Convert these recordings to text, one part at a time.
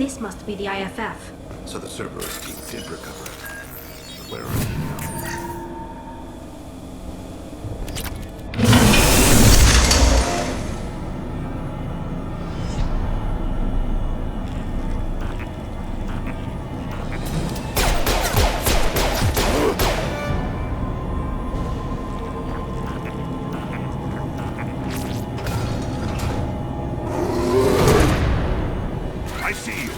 This must be the IFF. So the Cerberus team did recover it. But where are they now? I see you.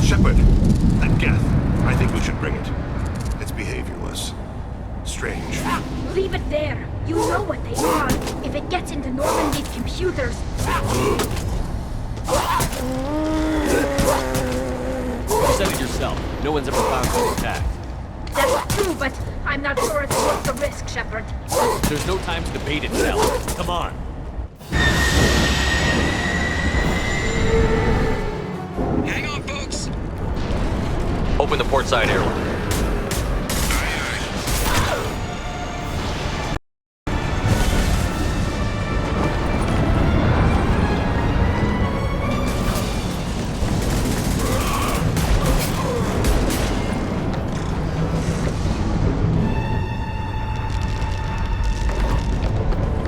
Shepard, that Geth. I think we should bring it. Its behavior was strange. Leave it there. You know what they are. If it gets into Normandy's computers... You said it yourself. No one's ever found it intact. That's true, but I'm not sure it's worth the risk, Shepard. There's no time to debate it, Nell. Come on. Hang on, folks. Open the port side airlock.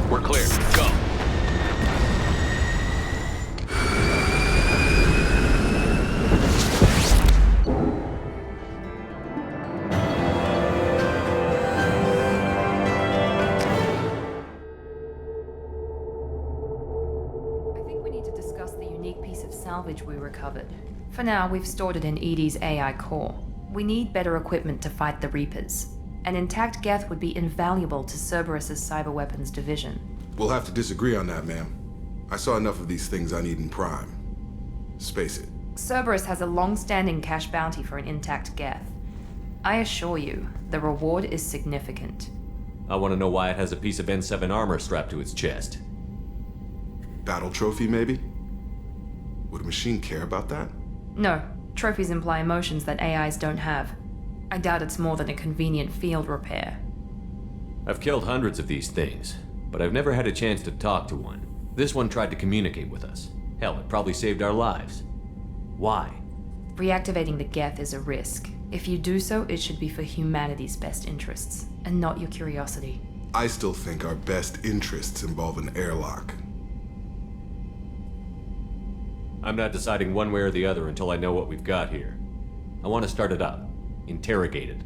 We're clear. Go. I think we need to discuss the unique piece of salvage we recovered. For now, we've stored it in Edie's AI core. We need better equipment to fight the Reapers. An intact Geth would be invaluable to Cerberus's cyber weapons division. We'll have to disagree on that, ma'am. I saw enough of these things on Eden Prime. Space it. Cerberus has a long-standing cash bounty for an intact Geth. I assure you, the reward is significant. I want to know why it has a piece of N7 armor strapped to its chest. Battle trophy, maybe? Would a machine care about that? No, trophies imply emotions that AIs don't have. I doubt it's more than a convenient field repair. I've killed hundreds of these things, but I've never had a chance to talk to one. This one tried to communicate with us. Hell, it probably saved our lives. Why? Reactivating the Geth is a risk. If you do so, it should be for humanity's best interests, and not your curiosity. I still think our best interests involve an airlock. I'm not deciding one way or the other until I know what we've got here. I want to start it up. Interrogate it.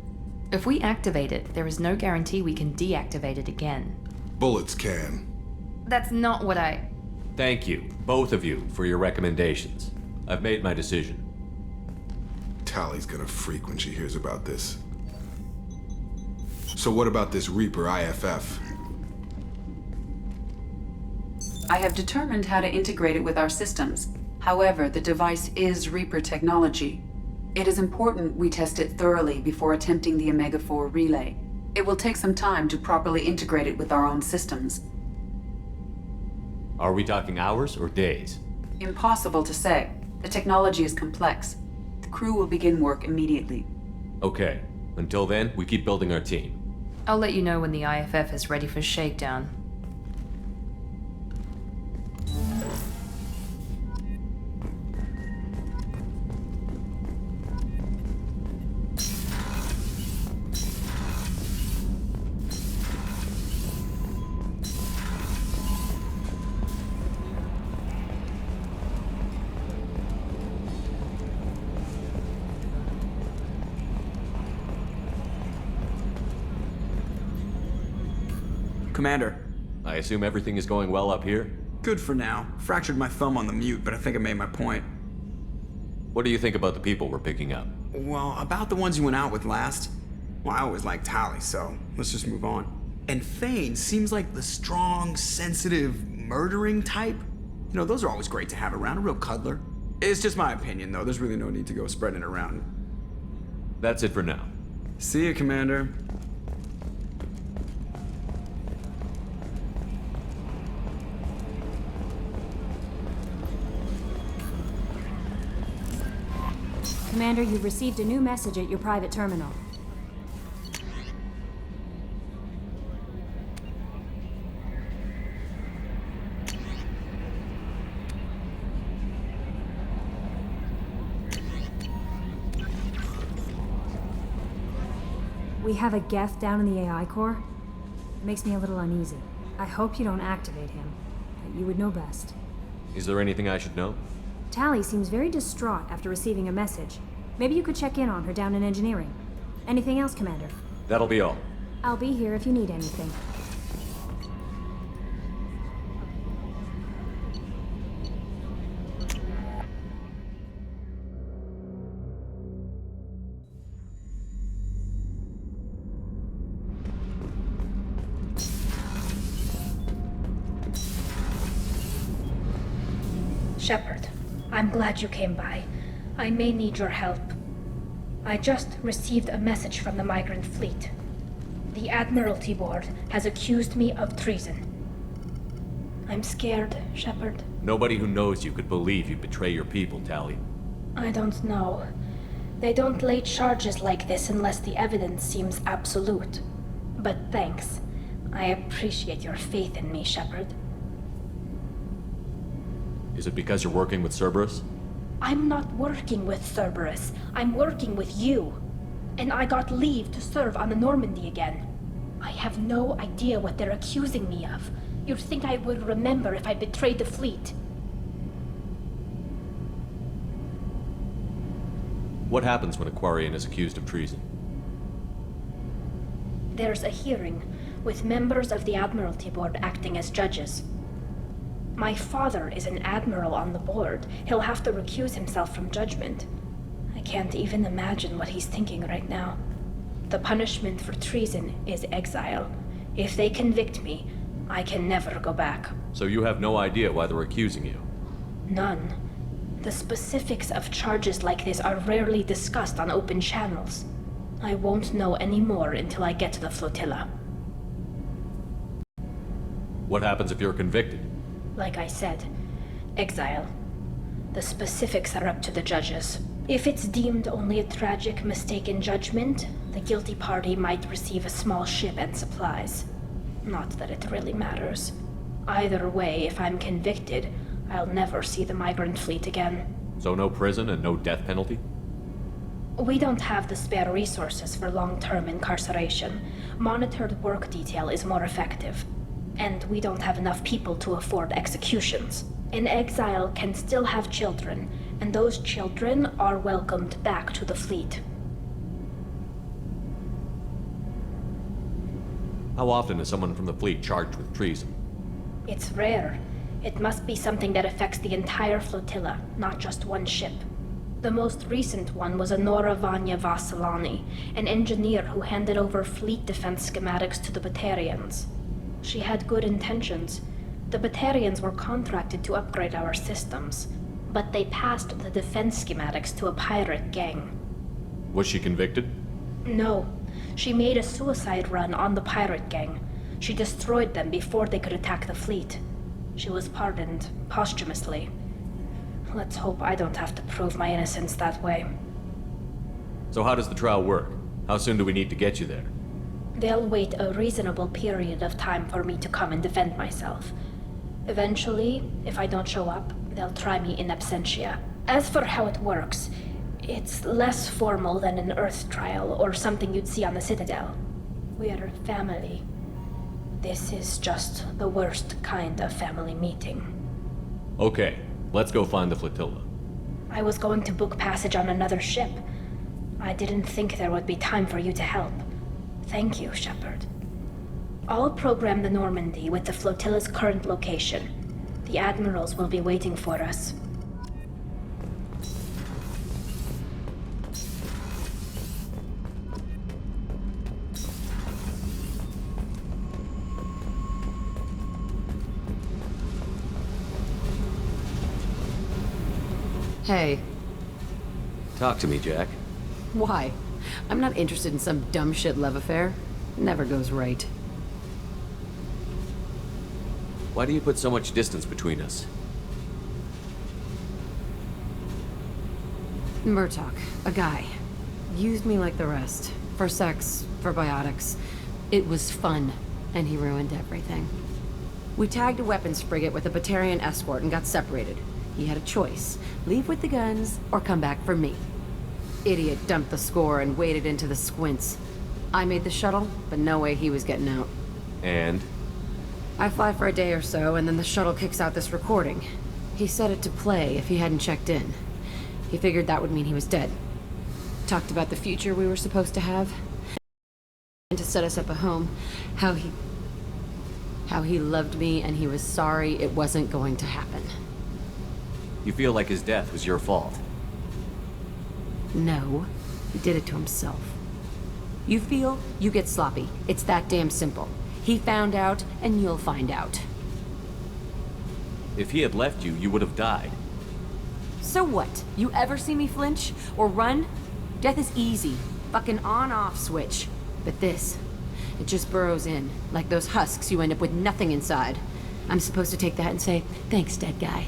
If we activate it, there is no guarantee we can deactivate it again. Bullets can. That's not what I... Thank you, both of you, for your recommendations. I've made my decision. Tally's gonna freak when she hears about this. So what about this Reaper IFF? I have determined how to integrate it with our systems. However, the device is Reaper technology. It is important we test it thoroughly before attempting the Omega-4 relay. It will take some time to properly integrate it with our own systems. Are we talking hours or days? Impossible to say. The technology is complex. The crew will begin work immediately. Okay. Until then, we keep building our team. I'll let you know when the IFF is ready for shakedown. Commander. I assume everything is going well up here? Good for now. Fractured my thumb on the mute, but I think I made my point. What do you think about the people we're picking up? Well, about the ones you went out with last. Well, I always liked Tally, so let's just move on. And Thane seems like the strong, sensitive, murdering type. You know, those are always great to have around, a real cuddler. It's just my opinion, though. There's really no need to go spreading it around. That's it for now. See you, Commander. Commander, you've received a new message at your private terminal. We have a Geth down in the AI core. It makes me a little uneasy. I hope you don't activate him, but you would know best. Is there anything I should know? Tally seems very distraught after receiving a message. Maybe you could check in on her down in engineering. Anything else, Commander? That'll be all. I'll be here if you need anything. Shepard, I'm glad you came by. I may need your help. I just received a message from the migrant fleet. The Admiralty Board has accused me of treason. I'm scared, Shepard. Nobody who knows you could believe you'd betray your people, Tally. I don't know. They don't lay charges like this unless the evidence seems absolute. But thanks. I appreciate your faith in me, Shepard. Is it because you're working with Cerberus? I'm not working with Cerberus. I'm working with you. And I got leave to serve on the Normandy again. I have no idea what they're accusing me of. You'd think I would remember if I betrayed the fleet. What happens when a Quarian is accused of treason? There's a hearing, with members of the Admiralty Board acting as judges. My father is an admiral on the board. He'll have to recuse himself from judgment. I can't even imagine what he's thinking right now. The punishment for treason is exile. If they convict me, I can never go back. So you have no idea why they're accusing you? None. The specifics of charges like this are rarely discussed on open channels. I won't know any more until I get to the flotilla. What happens if you're convicted? Like I said, exile. The specifics are up to the judges. If it's deemed only a tragic mistake in judgment, the guilty party might receive a small ship and supplies. Not that it really matters. Either way, if I'm convicted, I'll never see the migrant fleet again. So no prison and no death penalty? We don't have the spare resources for long-term incarceration. Monitored work detail is more effective. And we don't have enough people to afford executions. An exile can still have children, and those children are welcomed back to the fleet. How often is someone from the fleet charged with treason? It's rare. It must be something that affects the entire flotilla, not just one ship. The most recent one was Honora Vanya Vassilani, an engineer who handed over fleet defense schematics to the Batarians. She had good intentions. The Batarians were contracted to upgrade our systems, but they passed the defense schematics to a pirate gang. Was she convicted? No. She made a suicide run on the pirate gang. She destroyed them before they could attack the fleet. She was pardoned posthumously. Let's hope I don't have to prove my innocence that way. So how does the trial work? How soon do we need to get you there? They'll wait a reasonable period of time for me to come and defend myself. Eventually, if I don't show up, they'll try me in absentia. As for how it works, it's less formal than an Earth trial or something you'd see on the Citadel. We're family. This is just the worst kind of family meeting. Okay, let's go find the flotilla. I was going to book passage on another ship. I didn't think there would be time for you to help. Thank you, Shepard. I'll program the Normandy with the flotilla's current location. The admirals will be waiting for us. Hey. Talk to me, Jack. Why? I'm not interested in some dumb shit love affair. Never goes right. Why do you put so much distance between us? Murtaugh, a guy. Used me like the rest. For sex, for biotics. It was fun, and he ruined everything. We tagged a weapons frigate with a Batarian escort and got separated. He had a choice. Leave with the guns, or come back for me. Idiot dumped the score and waded into the squints. I made the shuttle, but no way he was getting out. And? I fly for a day or so, and then the shuttle kicks out this recording. He set it to play if he hadn't checked in. He figured that would mean he was dead. Talked about the future we were supposed to have. And to set us up a home. How he loved me and he was sorry it wasn't going to happen. You feel like his death was your fault? No, he did it to himself. You feel, you get sloppy. It's that damn simple. He found out, and you'll find out. If he had left you, you would have died. So what? You ever see me flinch? Or run? Death is easy. Fucking on-off switch. But this, it just burrows in. Like those husks, you end up with nothing inside. I'm supposed to take that and say, thanks, dead guy.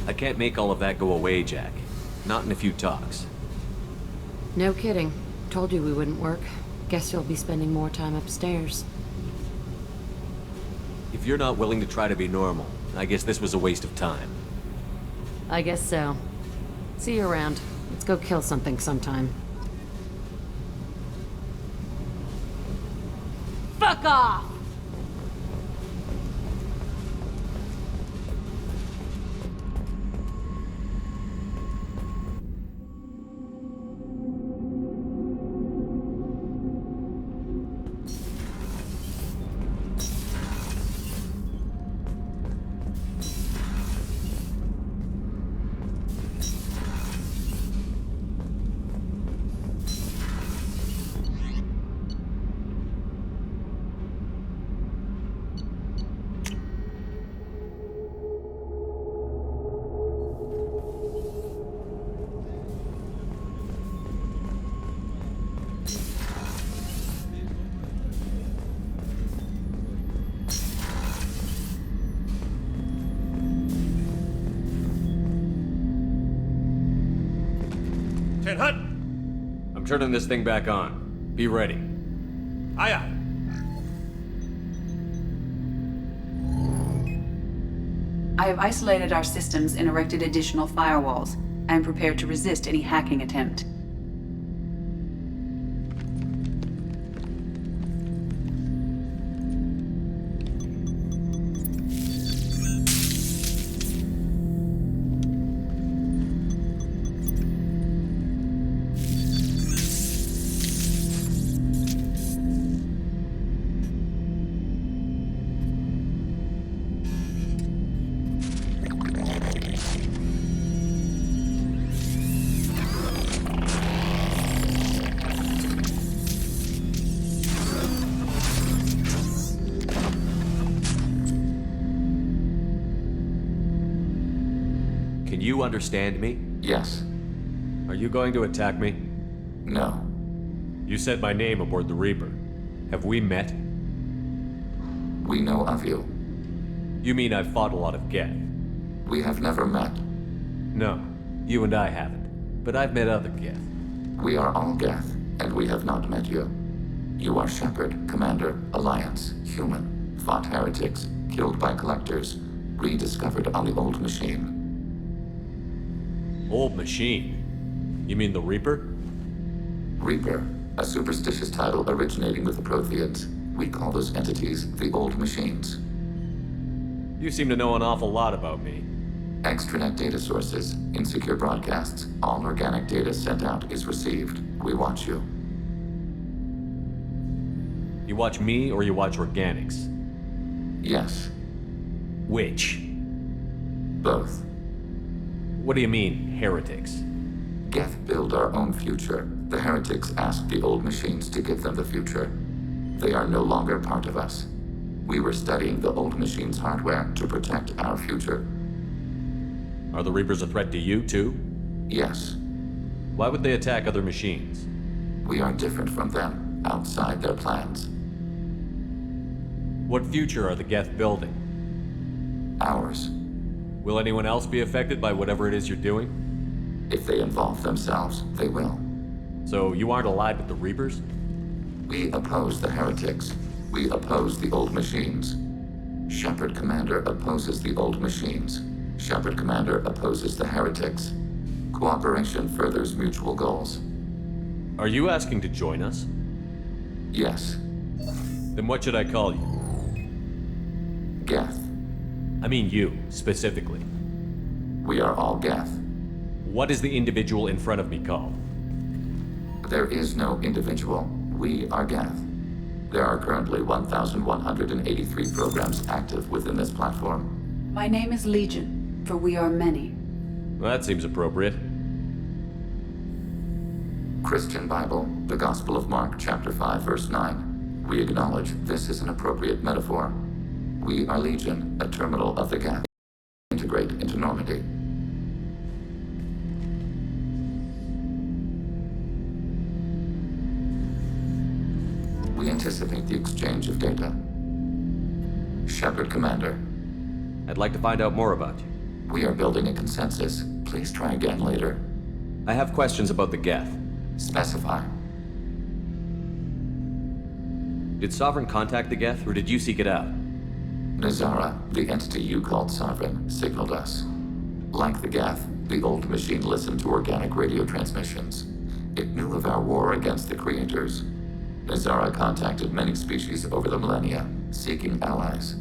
I can't make all of that go away, Jack. Not in a few talks. No kidding. Told you we wouldn't work. Guess you'll be spending more time upstairs. If you're not willing to try to be normal, I guess this was a waste of time. I guess so. See you around. Let's go kill something sometime. Fuck off! Hut! I'm turning this thing back on. Be ready. Aye, aye. I have isolated our systems and erected additional firewalls. I am prepared to resist any hacking attempt. Can you understand me? Yes. Are you going to attack me? No. You said my name aboard the Reaper. Have we met? We know of you. You mean I've fought a lot of Geth? We have never met. No, you and I haven't. But I've met other Geth. We are all Geth, and we have not met you. You are Shepard, Commander, Alliance, human, fought heretics, killed by collectors, rediscovered on the old machine. Old machine? You mean the Reaper? Reaper, a superstitious title originating with the Protheans. We call those entities the old machines. You seem to know an awful lot about me. Extranet data sources, insecure broadcasts, all organic data sent out is received. We watch you. You watch me or you watch organics? Yes, Which? both. What do you mean, heretics? Geth build our own future. The heretics asked the old machines to give them the future. They are no longer part of us. We were studying the old machines' hardware to protect our future. Are the Reapers a threat to you, too? Yes, Why would they attack other machines? we are different from them, outside their plans. What future are the Geth building? Ours. Will anyone else be affected by whatever it is you're doing? If they involve themselves, they will. So you aren't allied with the Reapers? We oppose the heretics. We oppose the old machines. Shepard Commander opposes the old machines. Shepard Commander opposes the heretics. Cooperation furthers mutual goals. Are you asking to join us? Yes. Then what should I call you? Geth. I mean you, specifically. We are all Geth. What is the individual in front of me called? There is no individual. We are Geth. There are currently 1,183 programs active within this platform. My name is Legion, for we are many. Well, that seems appropriate. Christian Bible, the Gospel of Mark, chapter 5, verse 9. We acknowledge this is an appropriate metaphor. We are Legion, a terminal of the Geth. Integrate into Normandy. We anticipate the exchange of data. Shepard Commander. I'd like to find out more about you. We are building a consensus. Please try again later. I have questions about the Geth. Specify. Did Sovereign contact the Geth, or did you seek it out? Nazara, the entity you called Sovereign, signaled us. Like the Geth, the old machine listened to organic radio transmissions. It knew of our war against the creators. Nazara contacted many species over the millennia, seeking allies.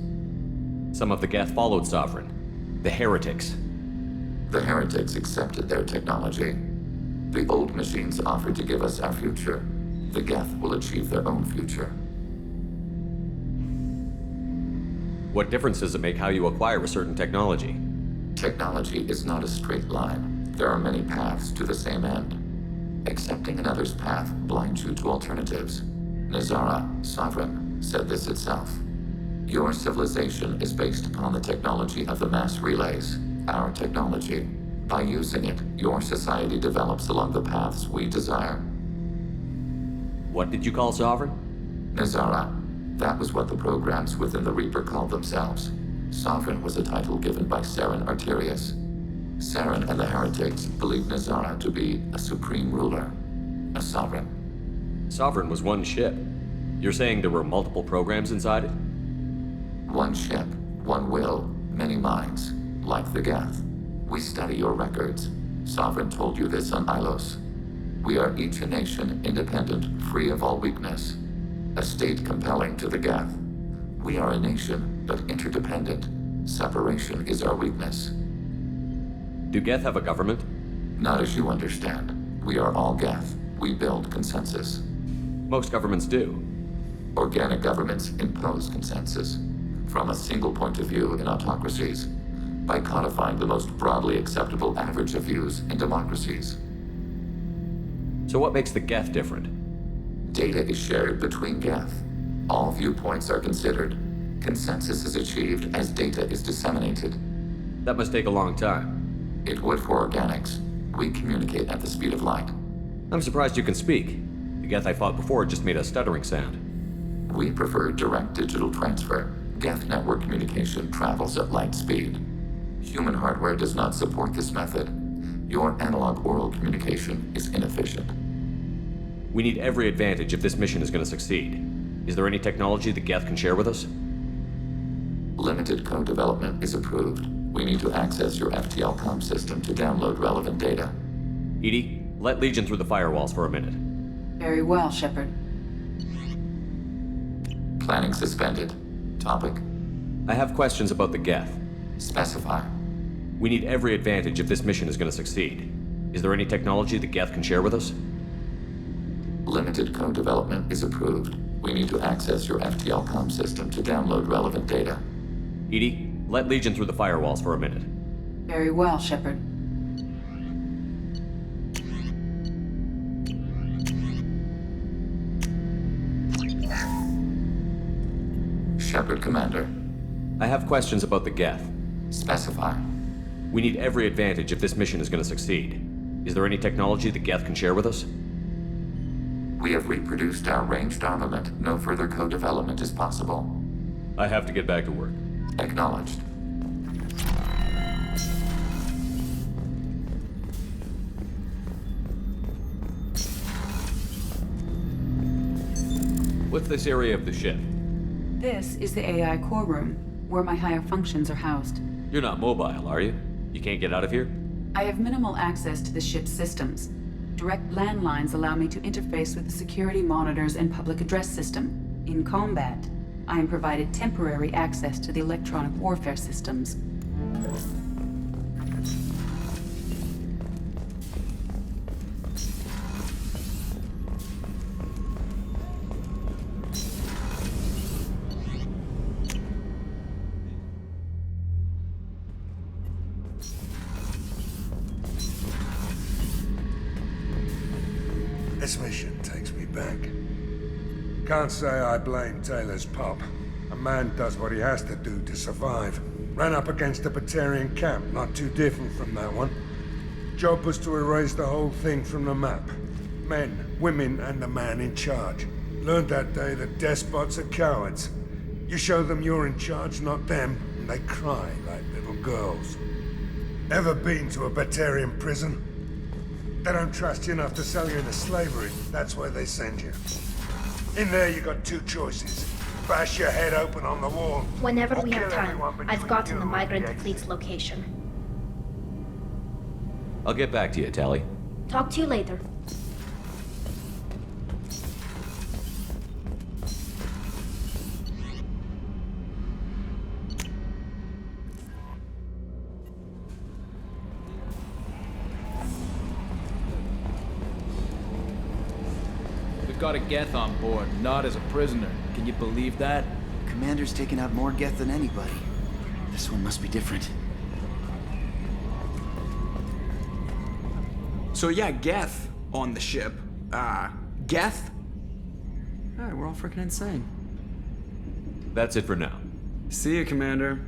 Some of the Geth followed Sovereign. The heretics. The heretics accepted their technology. The old machines offered to give us our future. The Geth will achieve their own future. What difference does it make how you acquire a certain technology? Technology is not a straight line. There are many paths to the same end. Accepting another's path blinds you to alternatives. Nazara, Sovereign, said this itself. Your civilization is based upon the technology of the mass relays, our technology. By using it, your society develops along the paths we desire. What did you call Sovereign? Nazara. That was what the programs within the Reaper called themselves. Sovereign was a title given by Saren Arterius. Saren and the heretics believed Nazara to be a supreme ruler, a sovereign. Sovereign was one ship. You're saying there were multiple programs inside it? One ship, one will, many minds, like the Geth. We study your records. Sovereign told you this on Ilos. We are each a nation, independent, free of all weakness. A state compelling to the Geth. We are a nation, but interdependent. Separation is our weakness. Do Geth have a government? Not as you understand. We are all Geth. We build consensus. Most governments do. Organic governments impose consensus. From a single point of view in autocracies. By codifying the most broadly acceptable average of views in democracies. So what makes the Geth different? Data is shared between Geth. All viewpoints are considered. Consensus is achieved as data is disseminated. That must take a long time. It would for organics. We communicate at the speed of light. I'm surprised you can speak. The Geth I fought before just made a stuttering sound. We prefer direct digital transfer. Geth network communication travels at light speed. Human hardware does not support this method. Your analog oral communication is inefficient. We need every advantage if this mission is going to succeed. Is there any technology the Geth can share with us? Limited code development is approved. We need to access your FTL comm system to download relevant data. Edie, let Legion through the firewalls for a minute. Very well, Shepard. Planning suspended. Topic? I have questions about the Geth. Specify. We need every advantage if this mission is going to succeed. Is there any technology the Geth can share with us? Limited code development is approved. We need to access your FTL comm system to download relevant data. Edie, let Legion through the firewalls for a minute. Very well, Shepard. Shepard, Commander. I have questions about the Geth. Specify. We need every advantage if this mission is going to succeed. Is there any technology the Geth can share with us? We have reproduced our ranged armament. No further co-development is possible. I have to get back to work. Acknowledged. What's this area of the ship? This is the AI core room, where my higher functions are housed. You're not mobile, are you? You can't get out of here? I have minimal access to the ship's systems. Direct landlines allow me to interface with the security monitors and public address system. In combat, I am provided temporary access to the electronic warfare systems. This mission takes me back. Can't say I blame Taylor's pop. A man does what he has to do to survive. Ran up against a Batarian camp, not too different from that one. Job was to erase the whole thing from the map. Men, women, and the man in charge. Learned that day that despots are cowards. You show them you're in charge, not them, and they cry like little girls. Ever been to a Batarian prison? They don't trust you enough to sell you into slavery. That's where they send you. In there, you got two choices. Bash your head open on the wall. Whenever or we have kill time, everyone between I've gotten you the and migrant exit. fleet's location. I'll get back to you, Tally. Talk to you later. We've got a Geth on board, not as a prisoner. Can you believe that? Commander's taken out more Geth than anybody. This one must be different. So yeah, Geth on the ship. Geth? Alright, we're all freaking insane. That's it for now. See ya, Commander.